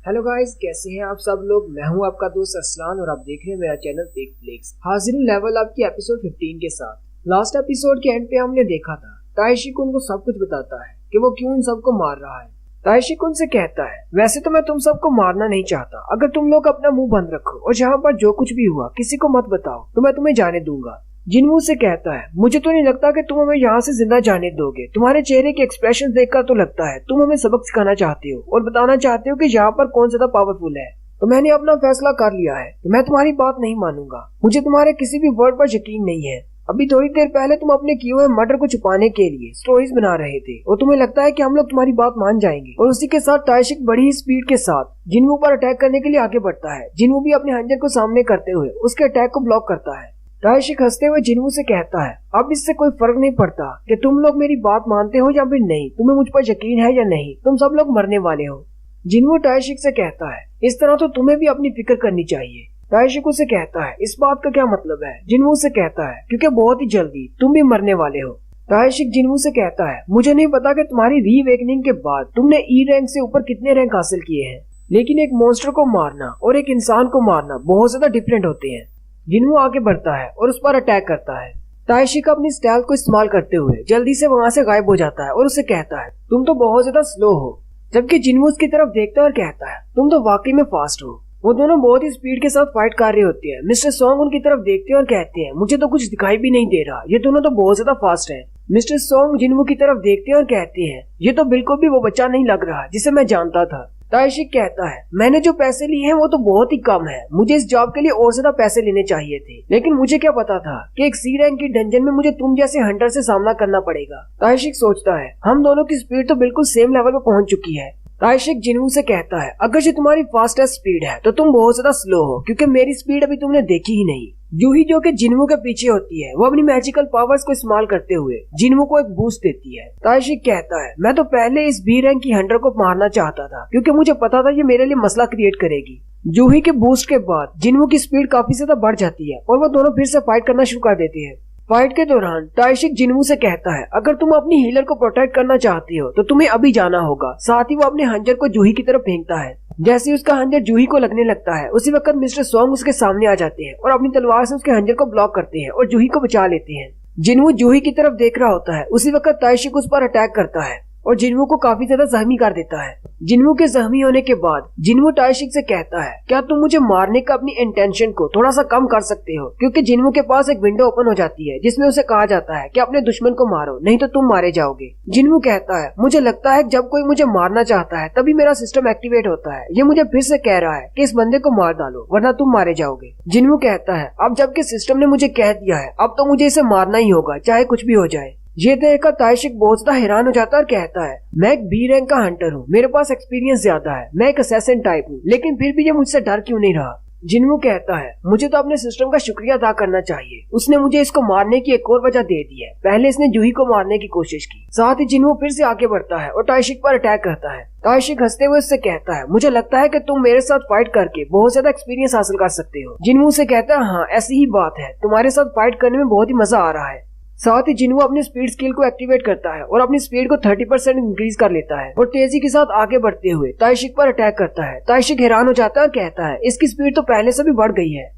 Hello guys, कैसे हैं आप सब लोग। मैं हूं आपका दोस्त अरसलान और आप देख रहे हैं मेरा चैनल पिक फ्लिक्स। हाजिर हूं लेवल अप की एपिसोड 15 के साथ। लास्ट एपिसोड के एंड पे हमने देखा था ताइशिक उनको सब कुछ बताता है कि वो क्यों इन सबको मार रहा है। ताइशिक उनसे कहता है, वैसे तो मैं तुम सबको मारना नहीं चाहता, अगर तुम लोग अपना मुंह बंद रखो और जहाँ पर जो कुछ भी हुआ किसी को मत बताओ तो मैं तुम्हें जाने दूंगा। जिनवू से कहता है, मुझे तो नहीं लगता कि तुम हमें यहाँ से जिंदा जाने दोगे। तुम्हारे चेहरे के एक्सप्रेशन देखकर तो लगता है तुम हमें सबक सिखाना चाहते हो और बताना चाहते हो कि यहाँ पर कौन ज्यादा पावरफुल है। तो मैंने अपना फैसला कर लिया है, तो मैं तुम्हारी बात नहीं मानूंगा। मुझे तुम्हारे किसी भी वर्ड पर यकीन नहीं है। अभी थोड़ी देर पहले तुम अपने किए हुए मर्डर को छुपाने के लिए स्टोरीज बना रहे थे और तुम्हें लगता है कि हम लोग तुम्हारी बात मान जाएंगे। और उसी के साथ ताइशिक बड़ी ही स्पीड के साथ जिनवू पर अटैक करने के लिए आगे बढ़ता है। जिनवू भी अपने हंजर को सामने करते हुए उसके अटैक को ब्लॉक करता है। ताइशिक हंसते हुए जिनवू से कहता है, अब इससे कोई फर्क नहीं पड़ता कि तुम लोग मेरी बात मानते हो या फिर नहीं, तुम्हें मुझ पर यकीन है या नहीं, तुम सब लोग मरने वाले हो। जिनवू ताइशिक से कहता है, इस तरह तो तुम्हें भी अपनी फिक्र करनी चाहिए। ताइशिक उसे कहता है, इस बात का क्या मतलब है। जिनवू से कहता है, क्योंकि बहुत ही जल्दी तुम भी मरने वाले हो। ताइशिक जिनवू से कहता है, मुझे नहीं पता कि तुम्हारी रीअवेकनिंग के बाद तुमने ई रैंक से ऊपर कितने रैंक हासिल किए हैं, लेकिन एक मॉन्स्टर को मारना और एक इंसान को मारना बहुत ज्यादा डिफरेंट होते हैं। जिनवू आगे बढ़ता है और उस पर अटैक करता है। ताइशिक अपनी स्टाइल को इस्तेमाल करते हुए जल्दी से वहाँ से गायब हो जाता है और उसे कहता है, तुम तो बहुत ज्यादा स्लो हो। जबकि जिनवू उसकी तरफ देखता है और कहता है, तुम तो वाकई में फास्ट हो। वो दोनों बहुत ही स्पीड के साथ फाइट कर रहे होते हैं। मिस्टर सॉन्ग उनकी तरफ देखते हैं और कहते हैं, मुझे तो कुछ दिखाई भी नहीं दे रहा, ये दोनों तो बहुत ज्यादा फास्ट हैं। मिस्टर सॉन्ग जिनवू की तरफ देखते हैं और कहते हैं, ये तो बिल्कुल भी वो बच्चा नहीं लग रहा जिसे मैं जानता था। ताइशिक कहता है, मैंने जो पैसे लिए हैं वो तो बहुत ही कम है, मुझे इस जॉब के लिए और ज्यादा पैसे लेने चाहिए थे, लेकिन मुझे क्या पता था कि एक सी रैंक की डंजन में मुझे तुम जैसे हंटर से सामना करना पड़ेगा। ताइशिक सोचता है, हम दोनों की स्पीड तो बिल्कुल सेम लेवल पर पहुंच चुकी है। ताइशिक जिनवू से कहता है, अगर ये तुम्हारी फास्टेस्ट स्पीड है तो तुम बहुत ज्यादा स्लो हो, क्योंकि मेरी स्पीड अभी तुमने देखी ही नहीं। जूही जो कि जिनवू के पीछे होती है, वो अपनी मैजिकल पावर्स को इस्तेमाल करते हुए जिनवू को एक बूस्ट देती है। ताइशिक कहता है, मैं तो पहले इस बी रैंक की हंटर को मारना चाहता था, क्योंकि मुझे पता था ये मेरे लिए मसला क्रिएट करेगी। जूही के बूस्ट के बाद जिनवू की स्पीड काफी ज्यादा बढ़ जाती है और वो दोनों फिर से फाइट करना शुरू कर देते हैं। फाइट के दौरान ताइशिक जिनवू से कहता है, अगर तुम अपनी हीलर को प्रोटेक्ट करना चाहती हो तो तुम्हें अभी जाना होगा। साथ ही वो अपने हंजर को जूही की तरफ फेंकता है। जैसे ही उसका हंजर जूही को लगने लगता है, उसी वक्त मिस्टर सॉन्ग उसके सामने आ जाते हैं और अपनी तलवार से उसके हंजर को ब्लॉक करते हैं और जूही को बचा लेते हैं। जिनवू जूही की तरफ देख रहा होता है, उसी वक्त ताइशिक उस पर अटैक करता है और जिनवू को काफी ज्यादा जख्मी कर देता है। जिनवू के जख्मी होने के बाद जिनवू ताइशिक से कहता है, क्या तुम मुझे मारने का अपनी इंटेंशन को थोड़ा सा कम कर सकते हो, क्योंकि जिनवू के पास एक विंडो ओपन हो जाती है जिसमें उसे कहा जाता है कि अपने दुश्मन को मारो, नहीं तो तुम मारे जाओगे। जिनवू कहता है, मुझे लगता है जब कोई मुझे मारना चाहता है तभी मेरा सिस्टम एक्टिवेट होता है। ये मुझे फिर से कह रहा है कि इस बंदे को मार डालो वरना तुम मारे जाओगे। जिनवू कहता है, अब जबकि सिस्टम ने मुझे कह दिया है, अब तो मुझे इसे मारना ही होगा, चाहे कुछ भी हो जाए। ये देखकर ताइशिक बहुत ज्यादा हैरान हो जाता है और कहता है, मैं एक बी रैंक का हंटर हूँ, मेरे पास एक्सपीरियंस ज्यादा है, मैं एक असैसिन टाइप हूँ, लेकिन फिर भी ये मुझसे डर क्यों नहीं रहा। जिनवू कहता है, मुझे तो अपने सिस्टम का शुक्रिया अदा करना चाहिए, उसने मुझे इसको मारने की एक और वजह दे दी है। पहले इसने जूही को मारने की कोशिश की। साथ ही जिनवू फिर से आगे बढ़ता है और ताइशिक पर अटैक करता है। ताइशिक हंसते हुए उससे कहता है, मुझे लगता है कि तुम मेरे साथ फाइट करके बहुत ज्यादा एक्सपीरियंस हासिल कर सकते हो। जिनवू से कहता है, हाँ ऐसी ही बात है, तुम्हारे साथ फाइट करने में बहुत ही मजा आ रहा है। साथ ही जिनवू अपनी स्पीड स्किल को एक्टिवेट करता है और अपनी स्पीड को 30% इंक्रीज कर लेता है और तेजी के साथ आगे बढ़ते हुए ताइशिक पर अटैक करता है। ताइशिक हैरान हो जाता है और कहता है, इसकी स्पीड तो पहले से भी बढ़ गई है,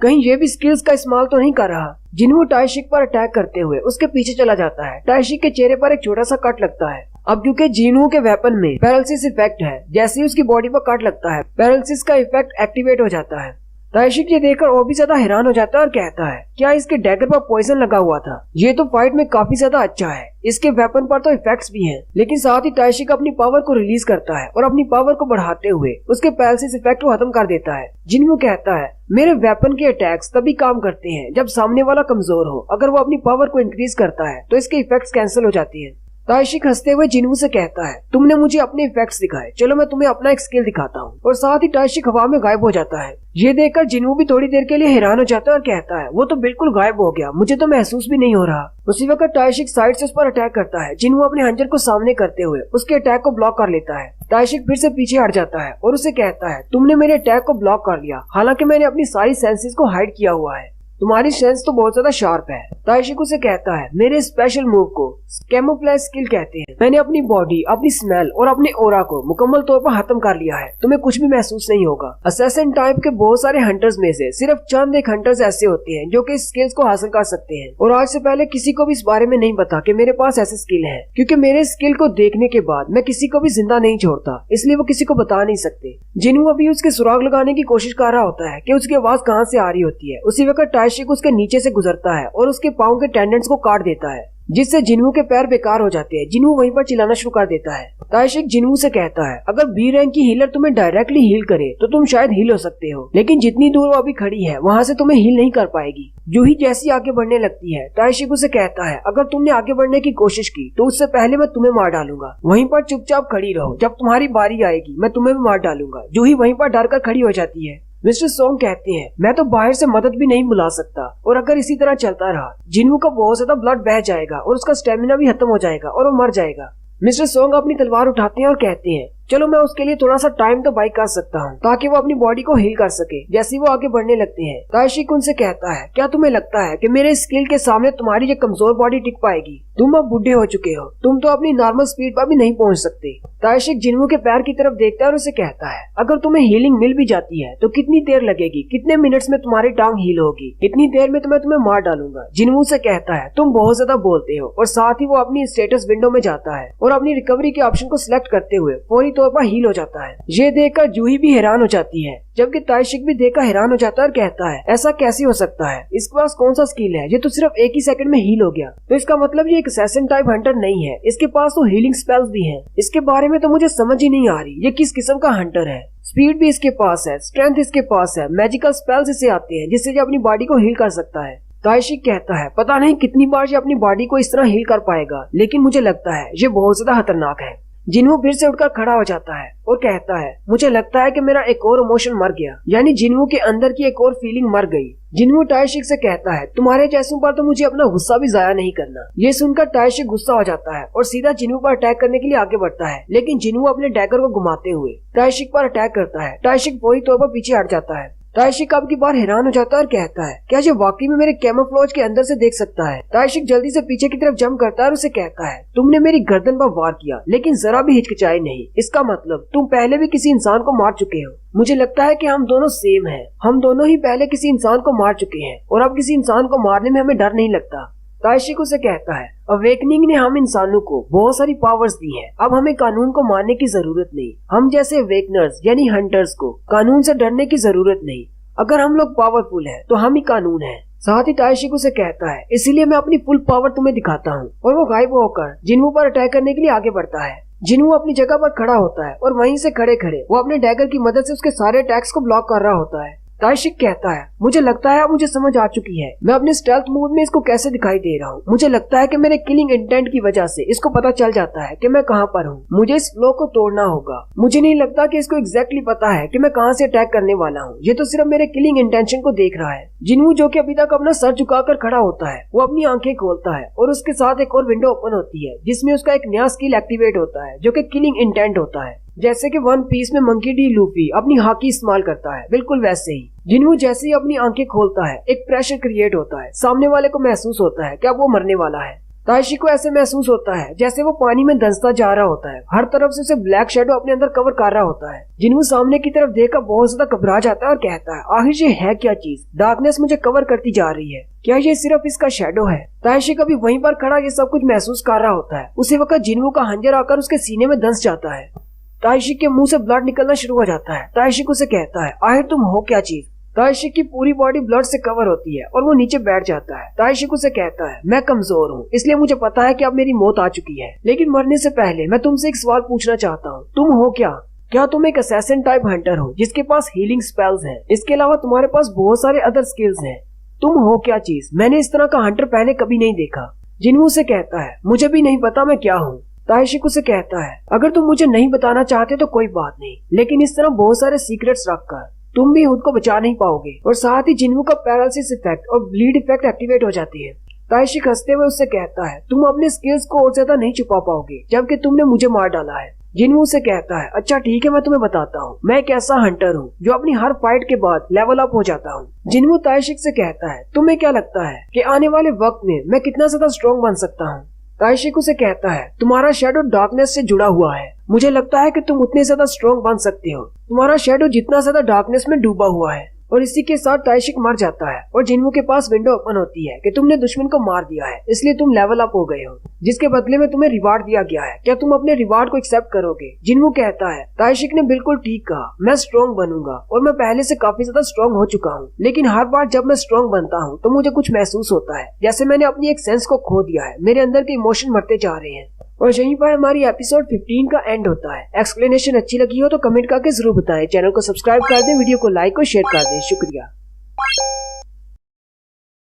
कहीं ये भी स्किल्स का इस्तेमाल तो नहीं कर रहा। जिनवू ताइशिक पर अटैक करते हुए उसके पीछे चला जाता है। ताइशिक के चेहरे पर एक छोटा सा कट लगता है। अब क्योंकि जिनवू के वेपन में पैरालिसिस इफेक्ट है, जैसे ही उसकी बॉडी पर कट लगता है पैरालिसिस का इफेक्ट एक्टिवेट हो जाता है। ताइशिक ये देखकर और भी ज्यादा हैरान हो जाता है और कहता है, क्या इसके डैगर पर पॉइजन लगा हुआ था, ये तो फाइट में काफी ज्यादा अच्छा है, इसके वेपन पर तो इफेक्ट्स भी हैं। लेकिन साथ ही ताइशिक अपनी पावर को रिलीज करता है और अपनी पावर को बढ़ाते हुए उसके पैरालिसिस इफेक्ट को खत्म कर देता है। जिनवू कहता है, मेरे वेपन के अटैक्स तभी काम करते हैं जब सामने वाला कमजोर हो, अगर वो अपनी पावर को इंक्रीज करता है तो इसके इफेक्ट्स कैंसिल हो जाती है। ताइशिक हंसते हुए जिनवू से कहता है, तुमने मुझे अपने इफेक्ट्स दिखाए, चलो मैं तुम्हें अपना एक स्किल दिखाता हूँ। और साथ ही ताइशिक हवा में गायब हो जाता है। ये देखकर जिनवू भी थोड़ी देर के लिए हैरान हो जाता है और कहता है, वो तो बिल्कुल गायब हो गया, मुझे तो महसूस भी नहीं हो रहा। उसी वक्त ताइशिक साइड से उस पर अटैक करता है। जिनवू अपने हंजर को सामने करते हुए उसके अटैक को ब्लॉक कर लेता है। ताइशिक फिर से पीछे हट जाता है और उसे कहता है, तुमने मेरे अटैक को ब्लॉक कर लिया, हालांकि मैंने अपनी सारी सेंसेस को हाइड किया हुआ है। तुम्हारी सेंस तो बहुत ज्यादा शार्प है। ताइशिक उसे कहता है मेरे स्पेशल मूव को कैमोफ्लेज स्किल कहते हैं। मैंने अपनी बॉडी, अपनी स्मेल और अपने ओरा को मुकम्मल तौर पर खत्म कर लिया है। तुम्हें कुछ भी महसूस नहीं होगा। असैसिन टाइप के बहुत सारे हंटर्स में से सिर्फ चंद एक हंटर्स ऐसे होते हैं जो कि इस स्किल्स को हासिल कर सकते हैं, और आज से पहले किसी को भी इस बारे में नहीं पता कि मेरे पास ऐसे स्किल है, क्योंकि मेरे स्किल को देखने के बाद मैं किसी को भी जिंदा नहीं छोड़ता, इसलिए वो किसी को बता नहीं सकते। जिन्हू अभी उसके सुराग लगाने की कोशिश कर रहा होता है कि उसकी आवाज कहाँ से आ रही होती है। उसी वक्त ताइशिक उसके नीचे से गुजरता है और उसके पाँव के टेंडेंट्स को काट देता है, जिससे जिन्हू के पैर बेकार हो जाते हैं। जिन्हू वहीं पर चिल्लाना शुरू कर देता है। ताइशिक जिन्हू से कहता है अगर बी रैंक की हीलर तुम्हें डायरेक्टली हील करे तो तुम शायद हील हो सकते हो, लेकिन जितनी दूर वो अभी खड़ी है वहाँ से तुम्हें हील नहीं कर पाएगी। जूही जैसी आगे बढ़ने लगती है, ताइशिक उसे कहता है अगर तुमने आगे बढ़ने की कोशिश की तो उससे पहले मैं तुम्हें मार डालूंगा। वहीं पर चुपचाप खड़ी रहो, जब तुम्हारी बारी आएगी मैं तुम्हें भी मार डालूंगा। जूही वहीं पर डर कर खड़ी हो जाती है। मिस्टर सोंग कहते हैं मैं तो बाहर से मदद भी नहीं बुला सकता, और अगर इसी तरह चलता रहा जिन्हू का बहुत ज्यादा ब्लड बह जाएगा और उसका स्टेमिना भी खत्म हो जाएगा और वो मर जाएगा। मिस्टर सोंग अपनी तलवार उठाते हैं और कहते हैं चलो मैं उसके लिए थोड़ा सा टाइम तो बाई कर सकता हूँ ताकि वो अपनी बॉडी को हील कर सके। जैसे ही वो आगे बढ़ने लगते हैं, ताइशिक उनसे कहता है क्या तुम्हें लगता है कि मेरे स्किल के सामने तुम्हारी ये कमजोर बॉडी टिक पाएगी? तुम अब बुढ़े हो चुके हो, तुम तो अपनी नॉर्मल स्पीड पर भी नहीं पहुँच सकते। ताइशिक जिन्हू के पैर की तरफ देखता है और उसे कहता है अगर तुम्हें हीलिंग मिल भी जाती है तो कितनी देर लगेगी, कितने मिनट्स में तुम्हारी टांग हील होगी? इतनी देर में तो मैं तुम्हें मार डालूंगा। जिन्हू से कहता है तुम बहुत ज्यादा बोलते हो, और साथ ही वो अपनी स्टेटस विंडो में जाता है और अपनी रिकवरी के ऑप्शन को सिलेक्ट करते हुए फौरी तौर पर हील हो जाता है। ये देखकर जूही भी हैरान हो जाती है, जबकि ताइशिक भी देखकर हैरान हो जाता है और कहता है ऐसा कैसे हो सकता है, इसके पास कौन सा स्किल है, ये तो सिर्फ एक ही सेकंड में हील हो गया। तो इसका मतलब ये एक असैसिन टाइप हंटर नहीं है, इसके पास तो हीलिंग स्पेल्स भी हैं। इसके बारे में तो मुझे समझ ही नहीं आ रही ये किस किस्म का हंटर है। स्पीड भी इसके पास है, स्ट्रेंथ इसके पास है, मैजिकल स्पेल्स इसे आते हैं जिससे ये अपनी बॉडी को हील कर सकता है। ताइशिक कहता है पता नहीं कितनी बार ये अपनी बॉडी को इस तरह हील कर पाएगा, लेकिन मुझे लगता है ये बहुत ज्यादा खतरनाक है। जिन्हू फिर से उठकर खड़ा हो जाता है और कहता है मुझे लगता है कि मेरा एक और इमोशन मर गया, यानी जिन्हू के अंदर की एक और फीलिंग मर गई। जिन्हू ताइशिक से कहता है तुम्हारे जैसों पर तो मुझे अपना गुस्सा भी जाया नहीं करना। ये सुनकर ताइशिक गुस्सा हो जाता है और सीधा जिन्हू पर अटैक करने के लिए आगे बढ़ता है, लेकिन जिन्हू अपने डैगर को घुमाते हुए ताइशिक पर अटैक करता है। ताइशिक फौरी तौर पर पीछे हट जाता है। ताइशिक अब की बार हैरान हो जाता है और कहता है क्या ये वाकई में मेरे कैमोफ्लेज के अंदर से देख सकता है? ताइशिक जल्दी से पीछे की तरफ जंप करता है और उसे कहता है तुमने मेरी गर्दन पर वार किया, लेकिन जरा भी हिचकिचाई नहीं। इसका मतलब तुम पहले भी किसी इंसान को मार चुके हो। मुझे लगता है कि हम दोनों सेम हैं। हम दोनों ही पहले किसी इंसान को मार चुके हैं और अब किसी इंसान को मारने में हमें डर नहीं लगता। ताइशिक उसे कहता है अवेकनिंग ने हम इंसानों को बहुत सारी पावर्स दी हैं। अब हमें कानून को मानने की जरूरत नहीं। हम जैसे अवेकनर्स यानी हंटर्स को कानून से डरने की जरूरत नहीं। अगर हम लोग पावरफुल हैं तो हम ही कानून हैं। साथ ही ताइशिक उसे कहता है इसीलिए मैं अपनी फुल पावर तुम्हें दिखाता हूँ, और वो गायब होकर जिन्हू पर अटैक करने के लिए आगे बढ़ता है। जिन्हू अपनी जगह पर खड़ा होता है और वहीं से खड़े खड़े वो अपने डैगर की मदद से उसके सारे अटैक्स को ब्लॉक कर रहा होता है। ताइशिक कहता है मुझे लगता है अब मुझे समझ आ चुकी है मैं अपने स्टेल्थ मोड में इसको कैसे दिखाई दे रहा हूँ। मुझे लगता है कि मेरे किलिंग इंटेंट की वजह से इसको पता चल जाता है कि मैं कहाँ पर हूँ। मुझे इस फ्लो को तोड़ना होगा। मुझे नहीं लगता कि इसको एग्जैक्टली पता है कि मैं कहाँ से अटैक करने वाला हूँ। ये तो सिर्फ मेरे किलिंग इंटेंशन को देख रहा है। जिन्हू जो कि अभी तक अपना सर झुकाकर खड़ा होता है वो अपनी आंखें खोलता है और उसके साथ एक और विंडो ओपन होती है जिसमें उसका एक नया स्किल एक्टिवेट होता है जो कि किलिंग इंटेंट होता है। जैसे कि वन पीस में मंकी डी लूफी अपनी हाकी इस्तेमाल करता है, बिल्कुल वैसे ही जिन्हू जैसे ही अपनी आंखें खोलता है एक प्रेशर क्रिएट होता है। सामने वाले को महसूस होता है कि अब वो मरने वाला है। ताइशिक को ऐसे महसूस होता है जैसे वो पानी में धंसता जा रहा होता है। हर तरफ से उसे ब्लैक शेडो अपने अंदर कवर कर रहा होता है। जिन्हू सामने की तरफ देखकर बहुत ज्यादा घबरा जाता है और कहता है आखिर ये है क्या चीज? डार्कनेस मुझे कवर करती जा रही है, क्या ये सिर्फ इसका शेडो है? ताइशिक अभी वहीं पर खड़ा ये सब कुछ महसूस कर रहा होता है। उसी वक्त जिन्हू का हंजर आकर उसके सीने में धंस जाता है। ताइशिक के मुंह से ब्लड निकलना शुरू हो जाता है। ताइशिक उसे कहता है आखिर तुम हो क्या चीज? ताइशिक की पूरी बॉडी ब्लड से कवर होती है और वो नीचे बैठ जाता है। ताइशिक उसे कहता है मैं कमजोर हूँ, इसलिए मुझे पता है कि अब मेरी मौत आ चुकी है, लेकिन मरने से पहले मैं तुमसे एक सवाल पूछना चाहता हूँ। तुम हो क्या? क्या तुम एक असैसिन टाइप हंटर हो जिसके पास हीलिंग स्पेल्स हैं? इसके अलावा तुम्हारे पास बहुत सारे अदर स्किल्स हैं। तुम हो क्या चीज? मैंने इस तरह का हंटर पहले कभी नहीं देखा। जिन्हू उसे कहता है मुझे भी नहीं पता मैं क्या हूँ। ताइशिक उसे कहता है अगर तुम मुझे नहीं बताना चाहते तो कोई बात नहीं, लेकिन इस तरह बहुत सारे सीक्रेट्स रखकर तुम भी खुद को बचा नहीं पाओगे। और साथ ही जिन्हू का पैरालिसिस इफेक्ट और ब्लीड इफेक्ट एक्टिवेट हो जाती है। ताइशिक हंसते हुए उससे कहता है तुम अपने स्किल्स को और ज्यादा नहीं छुपा पाओगे जबकि तुमने मुझे मार डाला है। जिन्हों से कहता है अच्छा ठीक है मैं तुम्हें बताता हूँ मैं एक ऐसा हंटर हूँ जो अपनी हर फाइट के बाद लेवल अप हो जाता हूँ। जिन्हों ताइशिक से कहता है तुम्हें क्या लगता है कि आने वाले वक्त में मैं कितना ज्यादा स्ट्रॉन्ग बन सकता हूँ। ताइशिक उसे कहता है तुम्हारा शेडो डार्कनेस से जुड़ा हुआ है, मुझे लगता है कि तुम उतने ज्यादा स्ट्रॉन्ग बन सकते हो, तुम्हारा शेडो जितना ज्यादा डार्कनेस में डूबा हुआ है। और इसी के साथ ताइशिक मर जाता है और जिन्हों के पास विंडो ओपन होती है कि तुमने दुश्मन को मार दिया है इसलिए तुम लेवल अप हो गए हो, जिसके बदले में तुम्हें रिवार्ड दिया गया है, क्या तुम अपने रिवार्ड को एक्सेप्ट करोगे। जिन्हों कहता है ताइशिक ने बिल्कुल ठीक कहा, मैं स्ट्रॉन्ग बनूंगा और मैं पहले से काफी ज्यादा स्ट्रॉन्ग हो चुका हूँ, लेकिन हर बार जब मैं स्ट्रॉन्ग बनता हूँ तो मुझे कुछ महसूस होता है जैसे मैंने अपनी एक सेंस को खो दिया है, मेरे अंदर के इमोशन मरते जा रहे हैं। और यहीं पर हमारी एपिसोड 15 का एंड होता है। एक्सप्लेनेशन अच्छी लगी हो तो कमेंट करके जरूर बताएं, चैनल को सब्सक्राइब कर दें, वीडियो को लाइक और शेयर कर दें। शुक्रिया।